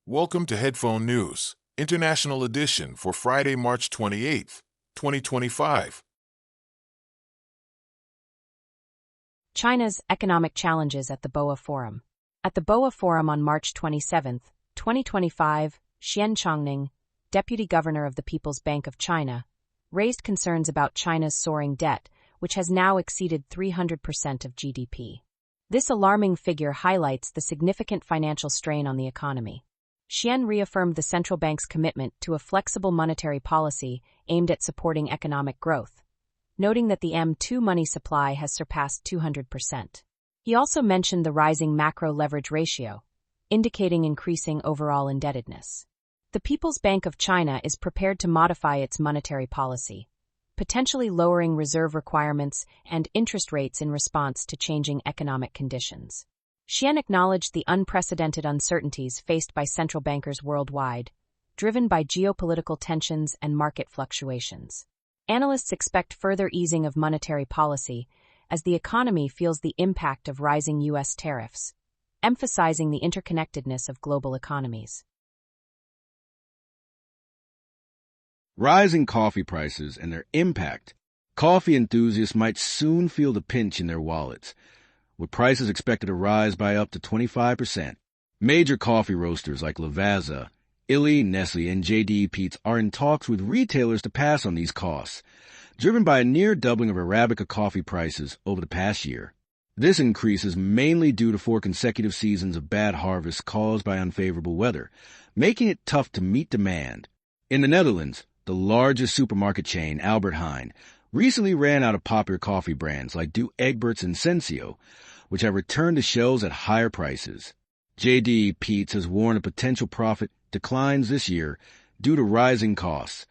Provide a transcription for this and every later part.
Welcome to Headphone News, International Edition for Friday, March 28th, 2025. China's economic challenges at the Boao Forum. At the Boao Forum on March 27, 2025, Xian Chongning, Deputy Governor of the People's Bank of China, raised concerns about China's soaring debt, which has now exceeded 300% of GDP. This alarming figure highlights the significant financial strain on the economy. Xian reaffirmed the central bank's commitment to a flexible monetary policy aimed at supporting economic growth, noting that the M2 money supply has surpassed 200%. He also mentioned the rising macro leverage ratio, indicating increasing overall indebtedness. The People's Bank of China is prepared to modify its monetary policy, potentially lowering reserve requirements and interest rates in response to changing economic conditions. Xian acknowledged the unprecedented uncertainties faced by central bankers worldwide, driven by geopolitical tensions and market fluctuations. Analysts expect further easing of monetary policy as the economy feels the impact of rising U.S. tariffs, emphasizing the interconnectedness of global economies. Rising coffee prices and their impact. Coffee enthusiasts might soon feel the pinch in their wallets, with prices expected to rise by up to 25%. Major coffee roasters like Lavazza, Illy, Nestle, and JDE Peet's are in talks with retailers to pass on these costs, driven by a near doubling of Arabica coffee prices over the past year. This increase is mainly due to 4 consecutive seasons of bad harvests caused by unfavorable weather, making it tough to meet demand. In the Netherlands, the largest supermarket chain, Albert Heijn, recently ran out of popular coffee brands like Do Egberts and Sensio, which have returned to shelves at higher prices. JDE Peet's has warned of potential profit declines this year due to rising costs,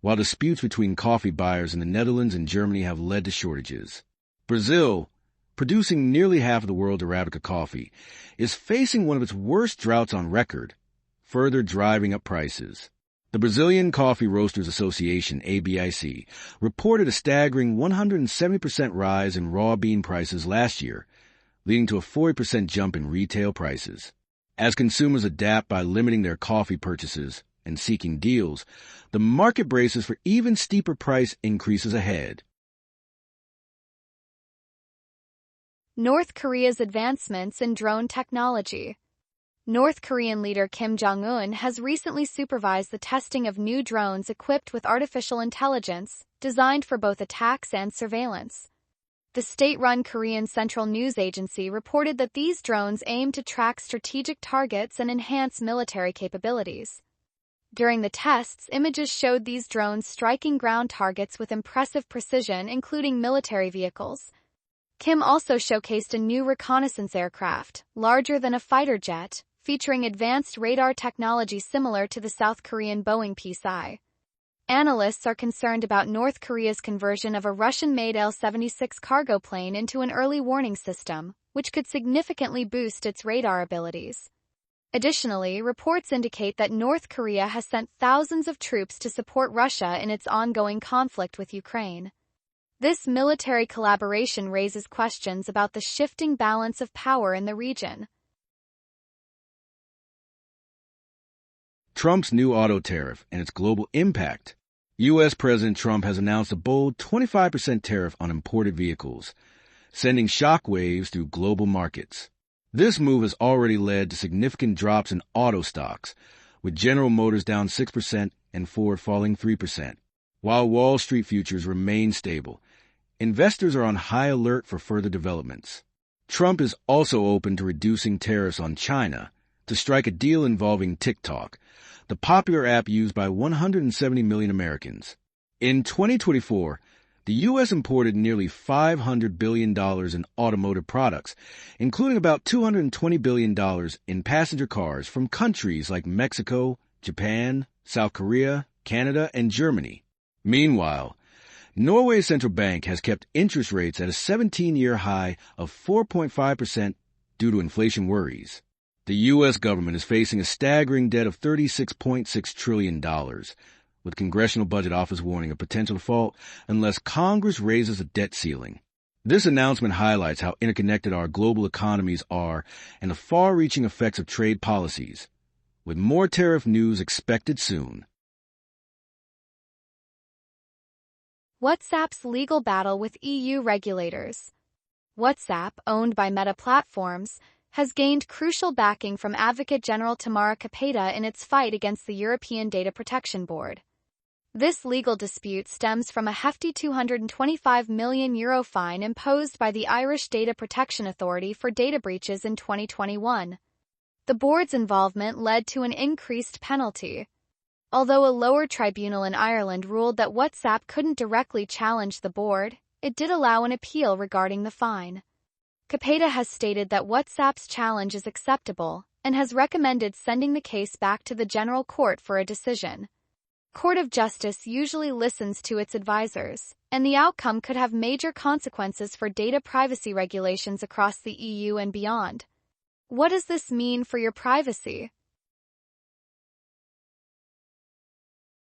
while disputes between coffee buyers in the Netherlands and Germany have led to shortages. Brazil, producing nearly half of the world's Arabica coffee, is facing one of its worst droughts on record, further driving up prices. The Brazilian Coffee Roasters Association, ABIC, reported a staggering 170% rise in raw bean prices last year, leading to a 40% jump in retail prices. As consumers adapt by limiting their coffee purchases and seeking deals, the market braces for even steeper price increases ahead. North Korea's advancements in drone technology. North Korean leader Kim Jong-un has recently supervised the testing of new drones equipped with artificial intelligence, designed for both attacks and surveillance. The state-run Korean Central News Agency reported that these drones aim to track strategic targets and enhance military capabilities. During the tests, images showed these drones striking ground targets with impressive precision, including military vehicles. Kim also showcased a new reconnaissance aircraft, larger than a fighter jet, featuring advanced radar technology similar to the South Korean Boeing P-SI. Analysts are concerned about North Korea's conversion of a Russian-made Il-76 cargo plane into an early warning system, which could significantly boost its radar abilities. Additionally, reports indicate that North Korea has sent thousands of troops to support Russia in its ongoing conflict with Ukraine. This military collaboration raises questions about the shifting balance of power in the region. Trump's new auto tariff and its global impact. U.S. President Trump has announced a bold 25% tariff on imported vehicles, sending shockwaves through global markets. This move has already led to significant drops in auto stocks, with General Motors down 6% and Ford falling 3%. While Wall Street futures remain stable, investors are on high alert for further developments. Trump is also open to reducing tariffs on China to strike a deal involving TikTok, the popular app used by 170 million Americans. In 2024, the U.S. imported nearly $500 billion in automotive products, including about $220 billion in passenger cars from countries like Mexico, Japan, South Korea, Canada, and Germany. Meanwhile, Norway's central bank has kept interest rates at a 17-year high of 4.5% due to inflation worries. The U.S. government is facing a staggering debt of $36.6 trillion, with Congressional Budget Office warning of potential default unless Congress raises the debt ceiling. This announcement highlights how interconnected our global economies are and the far-reaching effects of trade policies, with more tariff news expected soon. WhatsApp's legal battle with EU regulators. WhatsApp, owned by Meta Platforms, has gained crucial backing from Advocate General Tamara Capeta in its fight against the European Data Protection Board. This legal dispute stems from a hefty €225 million fine imposed by the Irish Data Protection Authority for data breaches in 2021. The board's involvement led to an increased penalty. Although a lower tribunal in Ireland ruled that WhatsApp couldn't directly challenge the board, it did allow an appeal regarding the fine. Capeta has stated that WhatsApp's challenge is acceptable and has recommended sending the case back to the General Court for a decision. Court of Justice usually listens to its advisors, and the outcome could have major consequences for data privacy regulations across the EU and beyond. What does this mean for your privacy?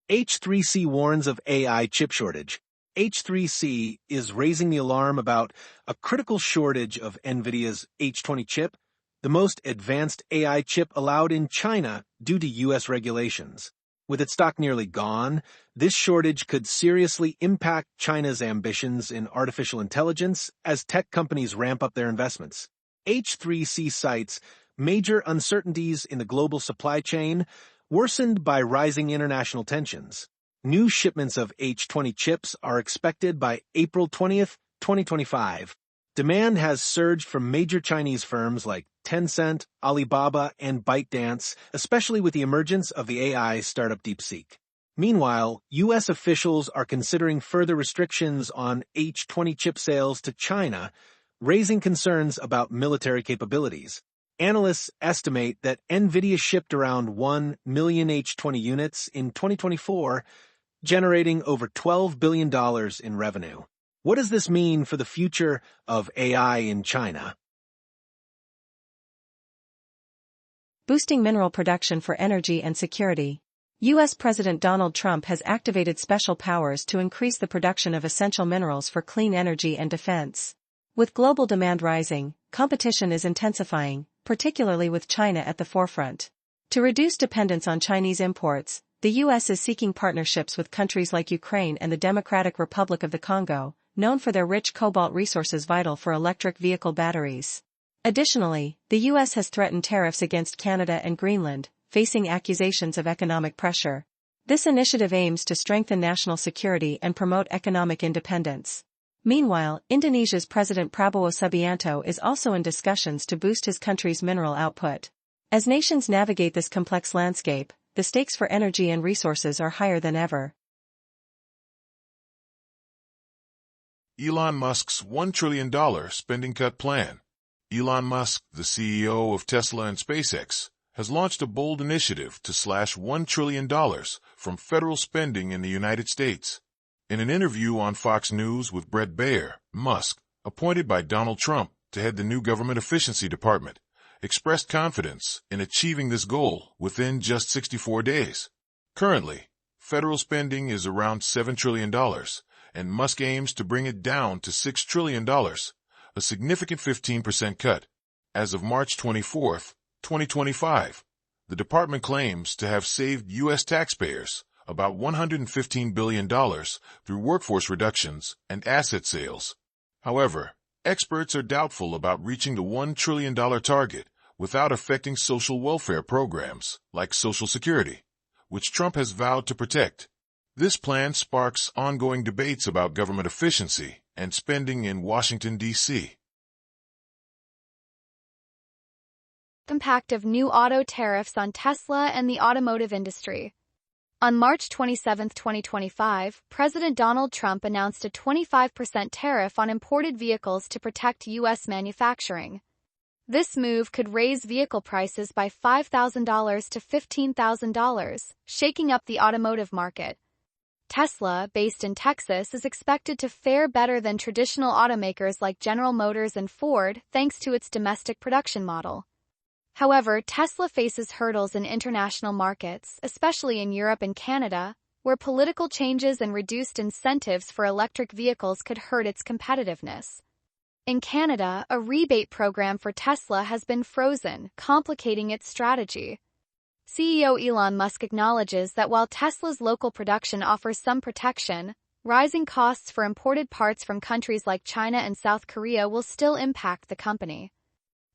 H3C warns of AI chip shortage. H3C is raising the alarm about a critical shortage of NVIDIA's H20 chip, the most advanced AI chip allowed in China due to U.S. regulations. With its stock nearly gone, this shortage could seriously impact China's ambitions in artificial intelligence as tech companies ramp up their investments. H3C cites major uncertainties in the global supply chain, worsened by rising international tensions. New shipments of H20 chips are expected by April 20th, 2025. Demand has surged from major Chinese firms like Tencent, Alibaba, and ByteDance, especially with the emergence of the AI startup DeepSeek. Meanwhile, U.S. officials are considering further restrictions on H20 chip sales to China, raising concerns about military capabilities. Analysts estimate that NVIDIA shipped around 1 million H20 units in 2024, generating over $12 billion in revenue. What does this mean for the future of AI in China? Boosting mineral production for energy and security. U.S. President Donald Trump has activated special powers to increase the production of essential minerals for clean energy and defense. With global demand rising, competition is intensifying, particularly with China at the forefront. To reduce dependence on Chinese imports, the U.S. is seeking partnerships with countries like Ukraine and the Democratic Republic of the Congo, known for their rich cobalt resources vital for electric vehicle batteries. Additionally, the U.S. has threatened tariffs against Canada and Greenland, facing accusations of economic pressure. This initiative aims to strengthen national security and promote economic independence. Meanwhile, Indonesia's President Prabowo Subianto is also in discussions to boost his country's mineral output. As nations navigate this complex landscape, the stakes for energy and resources are higher than ever. Elon Musk's $1 trillion spending cut plan. Elon Musk, the CEO of Tesla and SpaceX, has launched a bold initiative to slash $1 trillion from federal spending in the United States. In an interview on Fox News with Bret Baier, Musk, appointed by Donald Trump to head the new government efficiency department, expressed confidence in achieving this goal within just 64 days. Currently, federal spending is around $7 trillion, and Musk aims to bring it down to $6 trillion, a significant 15% cut. As of March 24, 2025, the department claims to have saved U.S. taxpayers about $115 billion through workforce reductions and asset sales. However, experts are doubtful about reaching the $1 trillion target without affecting social welfare programs like Social Security, which Trump has vowed to protect. This plan sparks ongoing debates about government efficiency and spending in Washington, D.C. Impact of new auto tariffs on Tesla and the automotive industry. On March 27, 2025, President Donald Trump announced a 25% tariff on imported vehicles to protect U.S. manufacturing. This move could raise vehicle prices by $5,000 to $15,000, shaking up the automotive market. Tesla, based in Texas, is expected to fare better than traditional automakers like General Motors and Ford thanks to its domestic production model. However, Tesla faces hurdles in international markets, especially in Europe and Canada, where political changes and reduced incentives for electric vehicles could hurt its competitiveness. In Canada, a rebate program for Tesla has been frozen, complicating its strategy. CEO Elon Musk acknowledges that while Tesla's local production offers some protection, rising costs for imported parts from countries like China and South Korea will still impact the company.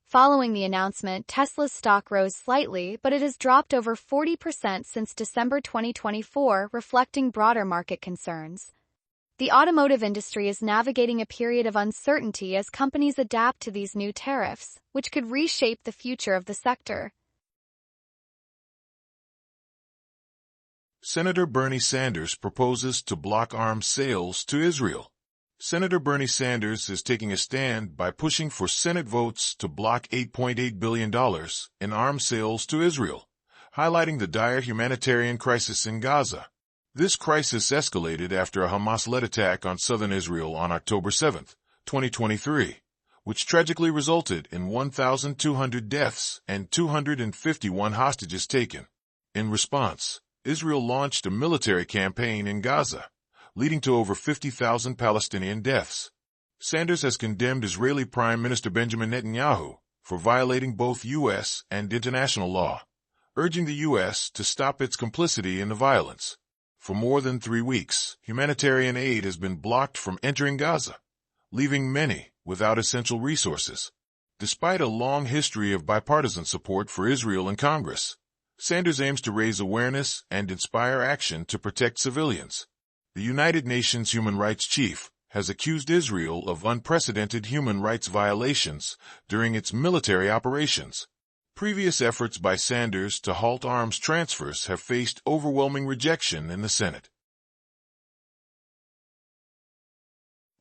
Following the announcement, Tesla's stock rose slightly, but it has dropped over 40% since December 2024, reflecting broader market concerns. The automotive industry is navigating a period of uncertainty as companies adapt to these new tariffs, which could reshape the future of the sector. Senator Bernie Sanders proposes to block arms sales to Israel. Senator Bernie Sanders is taking a stand by pushing for Senate votes to block $8.8 billion in arms sales to Israel, highlighting the dire humanitarian crisis in Gaza. This crisis escalated after a Hamas-led attack on southern Israel on October 7, 2023, which tragically resulted in 1,200 deaths and 251 hostages taken. In response, Israel launched a military campaign in Gaza, leading to over 50,000 Palestinian deaths. Sanders has condemned Israeli Prime Minister Benjamin Netanyahu for violating both U.S. and international law, urging the U.S. to stop its complicity in the violence. For more than 3 weeks, humanitarian aid has been blocked from entering Gaza, leaving many without essential resources. Despite a long history of bipartisan support for Israel in Congress, Sanders aims to raise awareness and inspire action to protect civilians. The United Nations Human Rights Chief has accused Israel of unprecedented human rights violations during its military operations. Previous efforts by Sanders to halt arms transfers have faced overwhelming rejection in the Senate.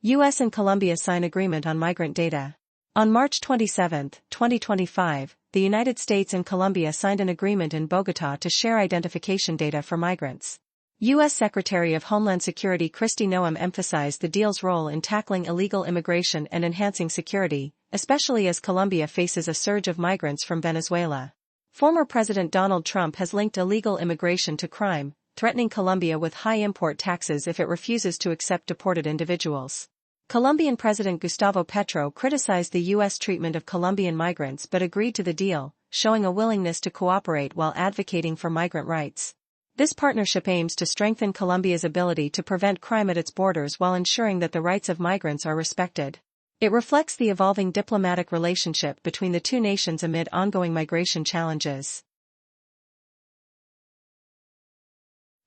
U.S. and Colombia sign agreement on migrant data. On March 27, 2025, the United States and Colombia signed an agreement in Bogotá to share identification data for migrants. U.S. Secretary of Homeland Security Kristi Noem emphasized the deal's role in tackling illegal immigration and enhancing security, especially as Colombia faces a surge of migrants from Venezuela. Former President Donald Trump has linked illegal immigration to crime, threatening Colombia with high import taxes if it refuses to accept deported individuals. Colombian President Gustavo Petro criticized the U.S. treatment of Colombian migrants but agreed to the deal, showing a willingness to cooperate while advocating for migrant rights. This partnership aims to strengthen Colombia's ability to prevent crime at its borders while ensuring that the rights of migrants are respected. It reflects the evolving diplomatic relationship between the two nations amid ongoing migration challenges.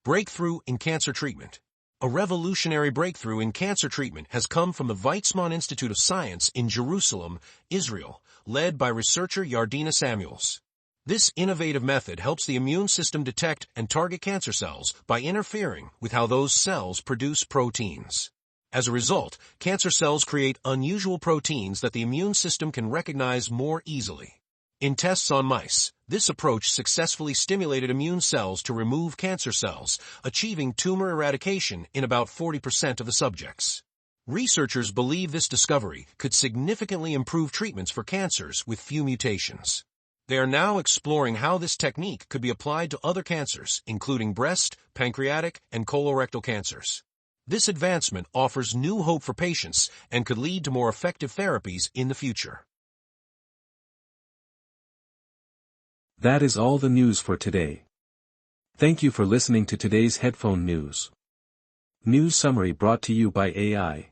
Breakthrough in cancer treatment. A revolutionary breakthrough in cancer treatment has come from the Weizmann Institute of Science in Jerusalem, Israel, led by researcher Yardina Samuels. This innovative method helps the immune system detect and target cancer cells by interfering with how those cells produce proteins. As a result, cancer cells create unusual proteins that the immune system can recognize more easily. In tests on mice, this approach successfully stimulated immune cells to remove cancer cells, achieving tumor eradication in about 40% of the subjects. Researchers believe this discovery could significantly improve treatments for cancers with few mutations. They are now exploring how this technique could be applied to other cancers, including breast, pancreatic, and colorectal cancers. This advancement offers new hope for patients and could lead to more effective therapies in the future. That is all the news for today. Thank you for listening to today's headphone news. News summary brought to you by AI.